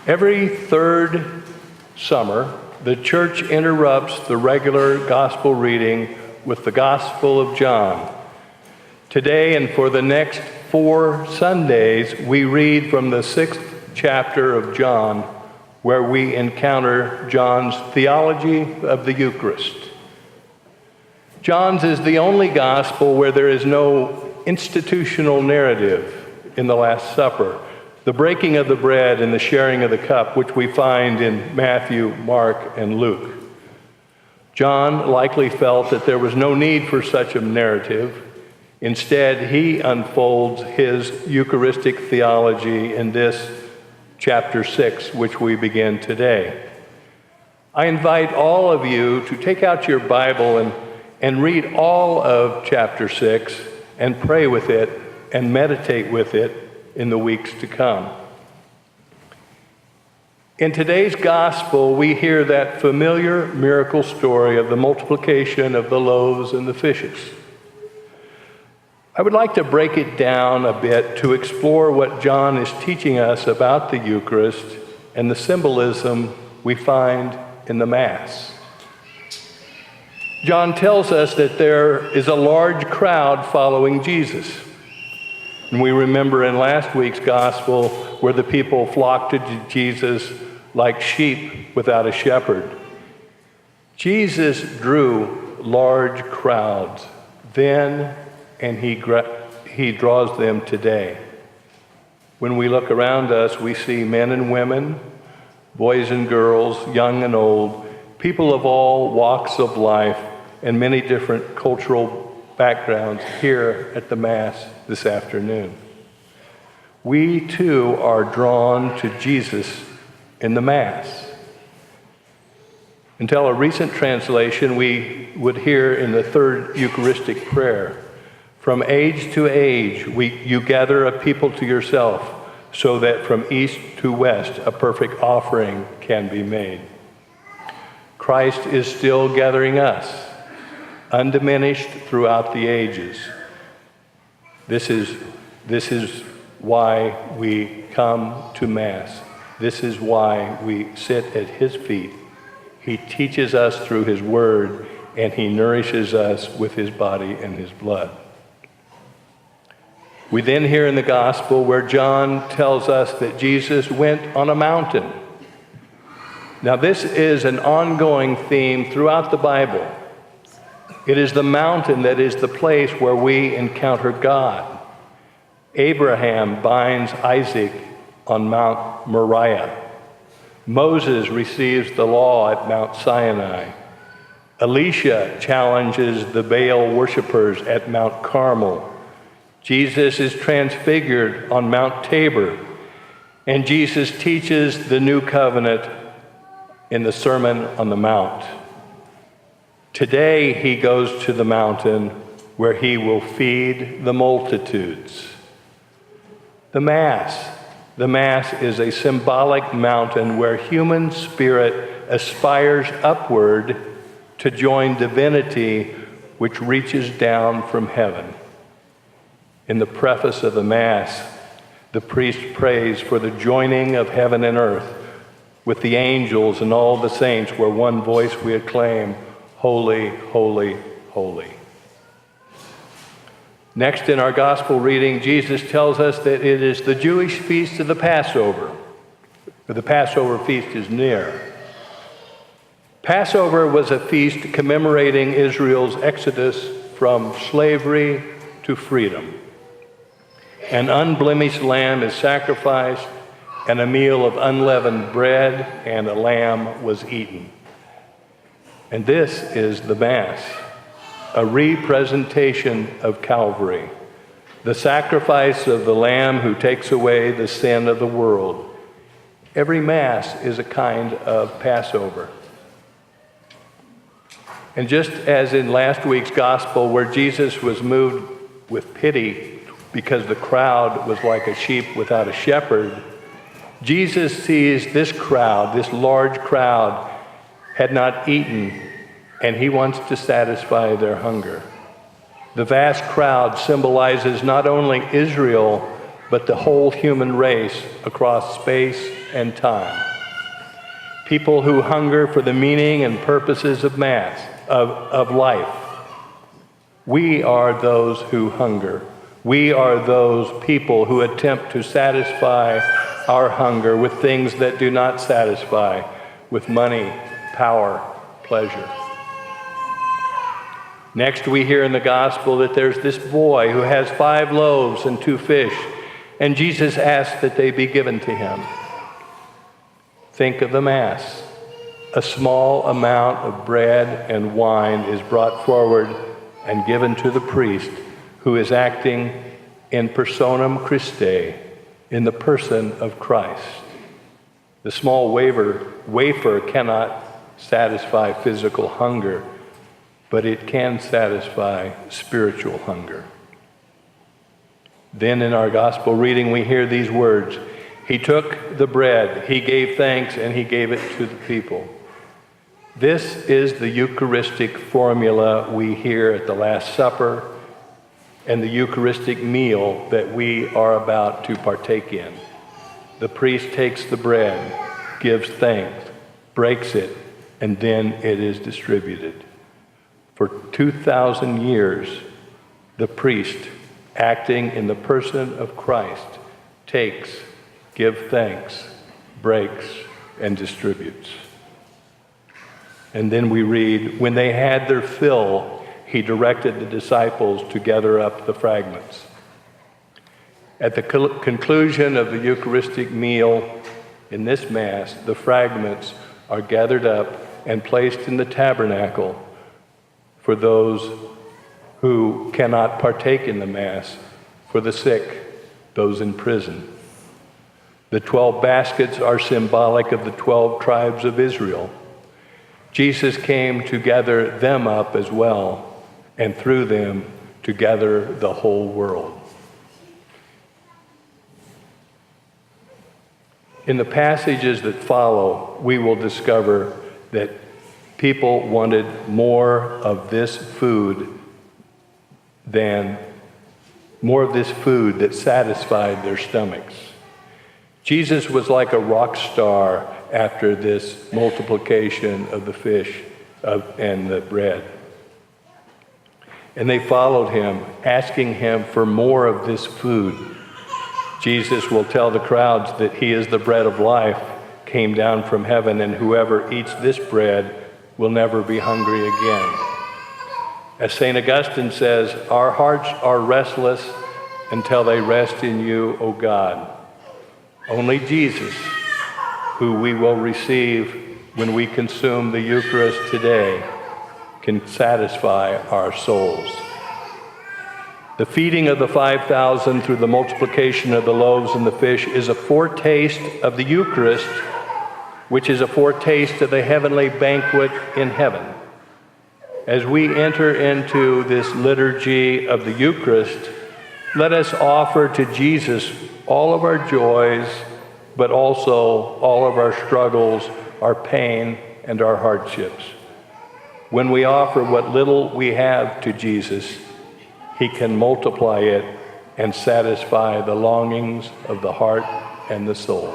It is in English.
Every third summer, the church interrupts the regular gospel reading with the Gospel of John. Today and for the next 4 Sundays, we read from the 6th chapter of John, where we encounter John's theology of the Eucharist. John's is the only gospel where there is no institutional narrative in the Last Supper, the breaking of the bread and the sharing of the cup, which we find in Matthew, Mark, and Luke. John likely felt that there was no need for such a narrative. Instead, he unfolds his Eucharistic theology in this chapter 6, which we begin today. I invite all of you to take out your Bible and read all of chapter 6 and pray with it and meditate with it in the weeks to come. In today's gospel, we hear that familiar miracle story of the multiplication of the loaves and the fishes. I would like to break it down a bit to explore what John is teaching us about the Eucharist and the symbolism we find in the Mass. John tells us that there is a large crowd following Jesus. And we remember in last week's gospel where the people flocked to Jesus like sheep without a shepherd. Jesus drew large crowds then, and he draws them today. When we look around us, we see men and women, boys and girls, young and old, people of all walks of life and many different cultural backgrounds here at the Mass this afternoon. We too are drawn to Jesus in the Mass. Until a recent translation, we would hear in the third Eucharistic prayer, "From age to age, you gather a people to yourself, so that from east to west a perfect offering can be made." Christ is still gathering us, undiminished throughout the ages. This is why we come to Mass. This is why we sit at his feet. He teaches us through his word, and he nourishes us with his body and his blood. We then hear in the gospel where John tells us that Jesus went on a mountain. Now, this is an ongoing theme throughout the Bible. It is the mountain that is the place where we encounter God. Abraham binds Isaac on Mount Moriah. Moses receives the law at Mount Sinai. Elisha challenges the Baal worshipers at Mount Carmel. Jesus is transfigured on Mount Tabor. And Jesus teaches the new covenant in the Sermon on the Mount. Today, he goes to the mountain where he will feed the multitudes. The Mass is a symbolic mountain where human spirit aspires upward to join divinity which reaches down from heaven. In the preface of the Mass, the priest prays for the joining of heaven and earth with the angels and all the saints, where one voice we acclaim, "Holy, holy, holy." Next in our gospel reading, Jesus tells us that it is the Jewish feast of the Passover. The Passover feast is near. Passover was a feast commemorating Israel's exodus from slavery to freedom. An unblemished lamb is sacrificed, and a meal of unleavened bread and a lamb was eaten. And this is the Mass, a representation of Calvary, the sacrifice of the Lamb who takes away the sin of the world. Every Mass is a kind of Passover. And just as in last week's gospel, where Jesus was moved with pity because the crowd was like a sheep without a shepherd, Jesus sees this crowd, this large crowd, had not eaten, and he wants to satisfy their hunger. The vast crowd symbolizes not only Israel, but the whole human race across space and time. People who hunger for the meaning and purposes of life. We are those who hunger. We are those people who attempt to satisfy our hunger with things that do not satisfy, with money, power, pleasure. Next, we hear in the gospel that there's this boy who has 5 loaves and 2 fish, and Jesus asks that they be given to him. Think of the Mass. A small amount of bread and wine is brought forward and given to the priest, who is acting in personam Christi, in the person of Christ. The small wafer cannot satisfy physical hunger, but it can satisfy spiritual hunger. Then in our gospel reading, we hear these words: He took the bread, he gave thanks, and he gave it to the people. This is the Eucharistic formula we hear at the Last Supper and the Eucharistic meal that we are about to partake in. The priest takes the bread, gives thanks, breaks it, and then it is distributed. For 2,000 years, the priest, acting in the person of Christ, takes, gives thanks, breaks, and distributes. And then we read, when they had their fill, he directed the disciples to gather up the fragments. At the conclusion of the Eucharistic meal in this Mass, the fragments are gathered up and placed in the tabernacle for those who cannot partake in the Mass, for the sick, those in prison. The 12 baskets are symbolic of the 12 tribes of Israel. Jesus came to gather them up as well, and through them to gather the whole world. In the passages that follow, we will discover that people wanted more of this food that satisfied their stomachs. Jesus was like a rock star after this multiplication of the fish and the bread. And they followed him, asking him for more of this food. Jesus will tell the crowds that he is the bread of life, came down from heaven, and whoever eats this bread will never be hungry again. As St. Augustine says, our hearts are restless until they rest in you, O God. Only Jesus, who we will receive when we consume the Eucharist today, can satisfy our souls. The feeding of the 5,000 through the multiplication of the loaves and the fish is a foretaste of the Eucharist, which is a foretaste of the heavenly banquet in heaven. As we enter into this liturgy of the Eucharist, let us offer to Jesus all of our joys, but also all of our struggles, our pain, and our hardships. When we offer what little we have to Jesus, he can multiply it and satisfy the longings of the heart and the soul.